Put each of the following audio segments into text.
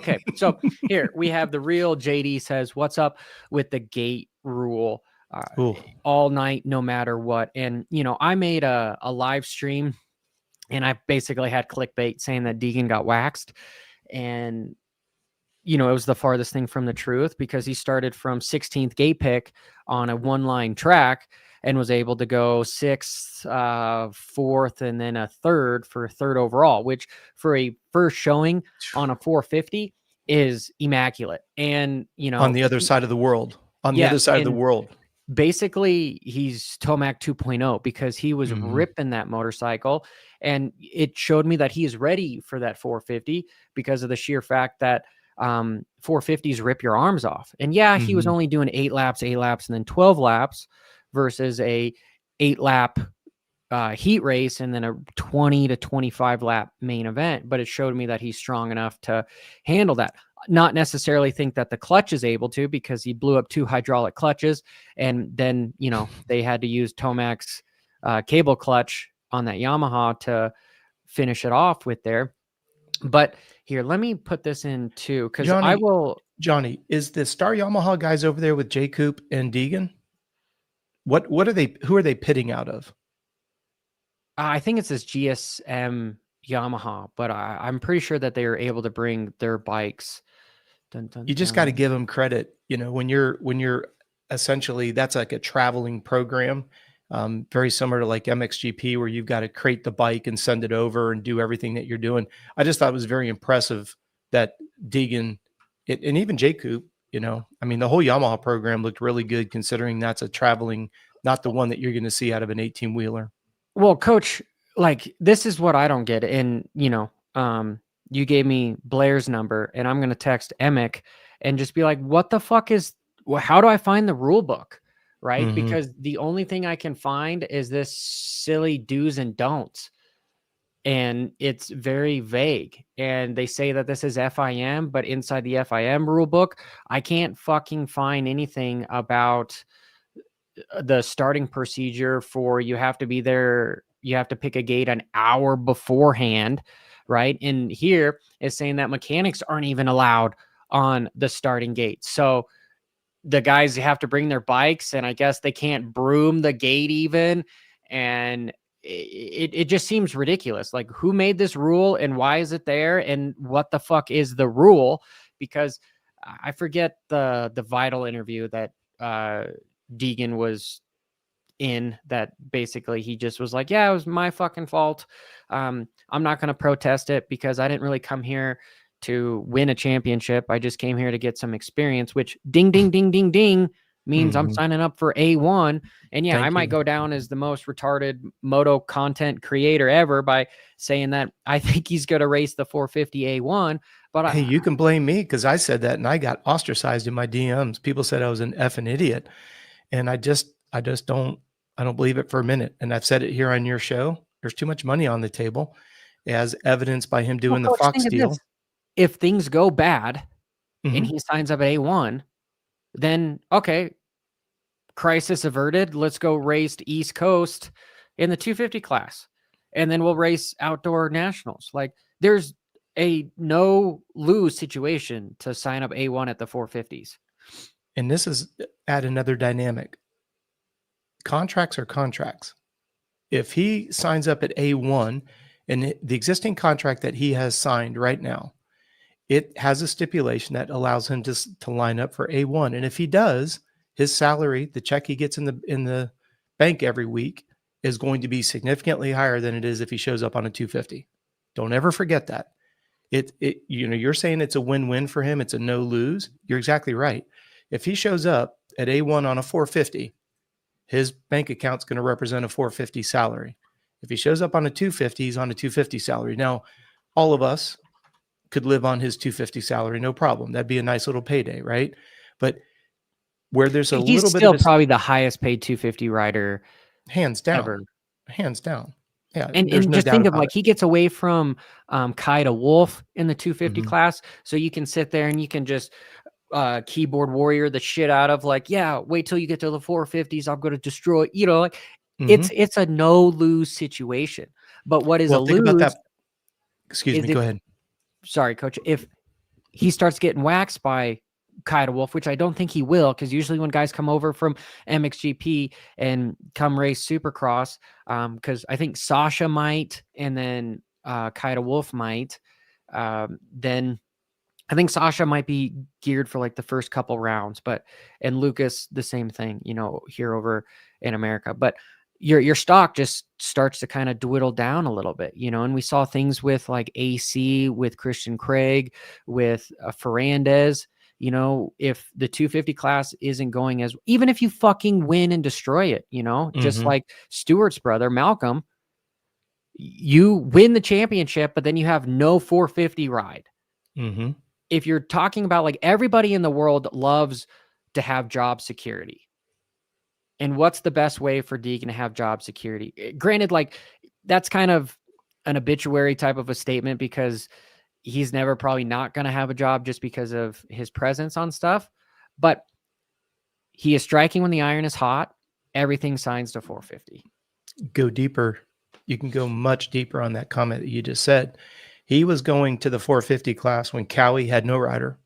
Okay, so here we have the real JD says, what's up with the gate rule? All night, no matter what. And, I made a live stream and I basically had clickbait saying that Degan got waxed. And, it was the farthest thing from the truth because he started from 16th gate pick on a one-line track and was able to go 6th, 4th, and then a 3rd for 3rd overall, which for a first showing on a 450 is immaculate. And, on the other side of the world, the other side of the world. Basically, he's Tomac 2.0 because he was ripping that motorcycle, and it showed me that he is ready for that 450 because of the sheer fact that 450s rip your arms off. And he was only doing 8 laps, and then 12 laps versus a 8-lap heat race and then a 20 to 25 lap main event. But it showed me that he's strong enough to handle that. Not necessarily think that the clutch is able to, because he blew up 2 hydraulic clutches, and then they had to use Tomac's cable clutch on that Yamaha to finish it off with there. But here, let me put this in too, because Johnny, is the Star Yamaha guys over there with J Coop and Deegan? What are they? Who are they pitting out of? I think it's this GSM Yamaha, but I'm pretty sure that they are able to bring their bikes. You just got to give them credit. When you're essentially, that's like a traveling program, very similar to like MXGP, where you've got to crate the bike and send it over and do everything that you're doing. I just thought it was very impressive that Deegan and even J Coop, the whole Yamaha program looked really good considering that's a traveling, not the one that you're going to see out of an 18-wheeler. Well, Coach, like, this is what I don't get. And, you gave me Blair's number, and I'm going to text Emick and just be like, what the fuck how do I find the rule book? Right. Because the only thing I can find is this silly do's and don'ts. And it's very vague. And they say that this is FIM, but inside the FIM rule book, I can't fucking find anything about the starting procedure for you have to be there. You have to pick a gate an hour beforehand. Right. And here is saying that mechanics aren't even allowed on the starting gate. So the guys have to bring their bikes, and I guess they can't broom the gate even. And it just seems ridiculous. Like, who made this rule and why is it there? And what the fuck is the rule? Because I forget the Vital interview that Deegan was in, that basically he just was like, yeah, it was my fucking fault. I'm not going to protest it because I didn't really come here to win a championship. I just came here to get some experience, which ding, ding, ding, ding, ding means I'm signing up for A1. And I might go down as the most retarded moto content creator ever by saying that I think he's going to race the 450 A1. But hey, you can blame me because I said that and I got ostracized in my DMs. People said I was an effing idiot. And I just don't believe it for a minute. And I've said it here on your show. There's too much money on the table, as evidenced by him doing the Fox deal. If things go bad and he signs up at A1, then okay, crisis averted. Let's go race East Coast in the 250 class, and then we'll race outdoor nationals. Like, there's a no lose situation to sign up A1 at the 450s. And this is add another dynamic. Contracts are contracts. If he signs up at A1 and the existing contract that he has signed right now, it has a stipulation that allows him to line up for A1. And if he does, his salary, the check he gets in the bank every week, is going to be significantly higher than it is if he shows up on a 250. Don't ever forget that. You're saying it's a win-win for him. It's a no lose. You're exactly right. If he shows up at A1 on a 450, his bank account's going to represent a 450 salary. If he shows up on a 250, he's on a 250 salary. Now, all of us could live on his 250 salary, no problem. That'd be a nice little payday, right? But where there's a he's little bit still of probably the highest paid 250 rider, hands down, ever. Hands down. Yeah, and just think of, like, he gets away from Kai to Wolf in the 250 class, so you can sit there and you can just keyboard warrior the shit out of, like, yeah, wait till you get to the 450s, I'm going to destroy, like, it's a no lose situation. But what is a lose? About that? Excuse me, go ahead. Sorry, Coach. If he starts getting waxed by Kyle Wolf, which I don't think he will, because usually when guys come over from MXGP and come race Supercross, because I think Sasha might, and then Kyle Wolf might, then I think Sasha might be geared for like the first couple rounds, and Lucas the same thing, here over in America. But your stock just starts to kind of dwindle down a little bit, and we saw things with like AC, with Christian Craig, with Ferrandez. If the 250 class isn't going as, even if you fucking win and destroy it, just like Stewart's brother, Malcolm, you win the championship, but then you have no 450 ride. Mm-hmm. If you're talking about like everybody in the world loves to have job security. And what's the best way for Deegan to have job security? Granted, like that's kind of an obituary type of a statement, because he's never probably not going to have a job just because of his presence on stuff. But he is striking when the iron is hot. Everything signs to 450. Go deeper. You can go much deeper on that comment that you just said. He was going to the 450 class when Cowie had no rider.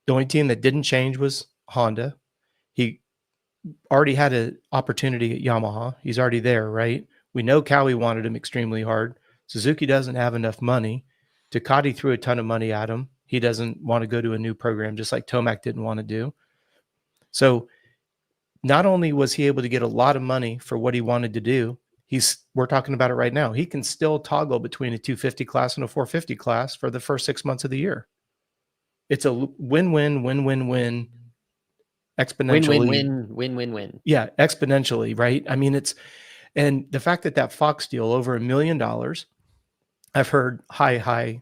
The only team that didn't change was Honda. He already had an opportunity at Yamaha. He's already there, right? We know Cowie wanted him extremely hard. Suzuki doesn't have enough money. Ducati threw a ton of money at him. He doesn't want to go to a new program, just like Tomac didn't want to do. So not only was he able to get a lot of money for what he wanted to do, we're talking about it right now. He can still toggle between a 250 class and a 450 class for the first 6 months of the year. It's a win-win, win-win-win, exponentially. Win. Yeah, exponentially, right? I mean, and the fact that Fox deal over $1 million, I've heard high,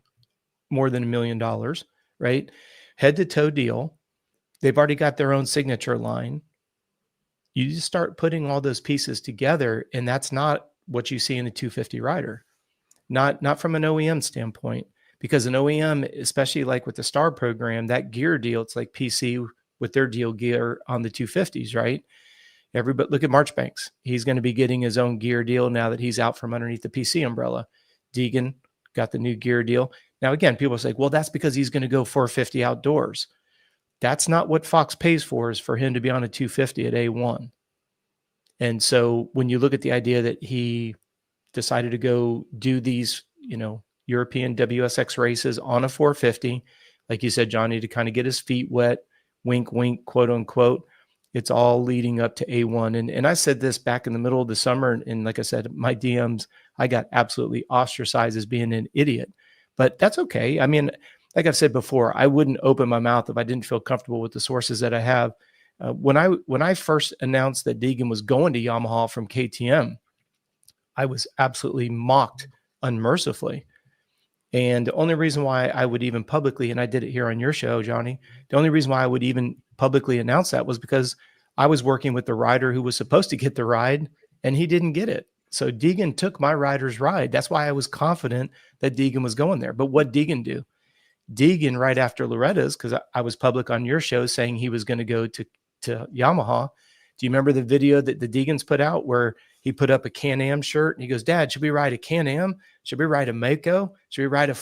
more than $1 million, right? Head to toe deal. They've already got their own signature line. You just start putting all those pieces together, and that's not what you see in a 250 rider. Not from an OEM standpoint, because an OEM, especially like with the Star program, that gear deal, it's like PC with their deal gear on the 250s, right? Everybody look at Marchbanks. He's going to be getting his own gear deal now that he's out from underneath the PC umbrella. Deegan got the new gear deal. Now, again, people say, well, that's because he's going to go 450 outdoors. That's not what Fox pays for, is for him to be on a 250 at A1. And so when you look at the idea that he decided to go do these, European WSX races on a 450, like you said, Johnny, to kind of get his feet wet, wink, wink, quote unquote, it's all leading up to A1. And I said this back in the middle of the summer. And like I said, my DMs, I got absolutely ostracized as being an idiot, but that's okay. I mean, like I've said before, I wouldn't open my mouth if I didn't feel comfortable with the sources that I have. When I first announced that Deegan was going to Yamaha from KTM, I was absolutely mocked unmercifully. And the only reason why I would even publicly, and I did it here on your show, Johnny, the only reason why I would even publicly announce that was because I was working with the rider who was supposed to get the ride, and he didn't get it. So Deegan took my rider's ride. That's why I was confident that Deegan was going there. But what Deegan do? Deegan, right after Loretta's, because I was public on your show saying he was going to go to Yamaha. Do you remember the video that the Deegans put out where he put up a Can-Am shirt and he goes, "Dad, should we ride a Can-Am? Should we ride a Mako? Should we ride a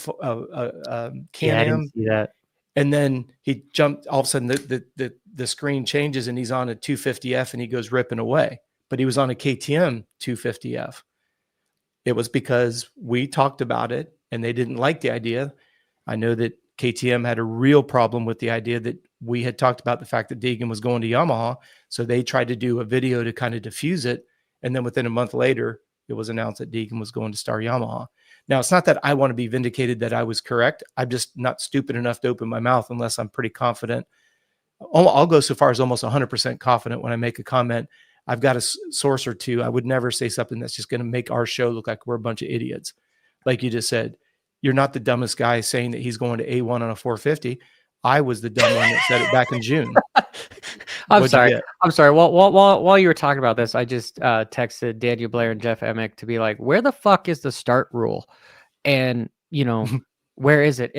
Can-Am?" Yeah, I didn't see that. And then he jumped. All of a sudden, the screen changes and he's on a 250F and he goes ripping away. But he was on a KTM 250F. It was because we talked about it and they didn't like the idea. I know that KTM had a real problem with the idea that we had talked about the fact that Deegan was going to Yamaha. So they tried to do a video to kind of diffuse it. And then within a month later, it was announced that Deegan was going to Star Yamaha. Now, it's not that I want to be vindicated that I was correct. I'm just not stupid enough to open my mouth unless I'm pretty confident. I'll go so far as almost 100% confident when I make a comment. I've got a source or two. I would never say something that's just going to make our show look like we're a bunch of idiots. Like you just said, you're not the dumbest guy saying that he's going to A1 on a 450. I was the dumb one that said it back in June. I'm sorry. While you were talking about this, I just texted Daniel Blair and Jeff Emick to be like, where the fuck is the start rule? And, where is it?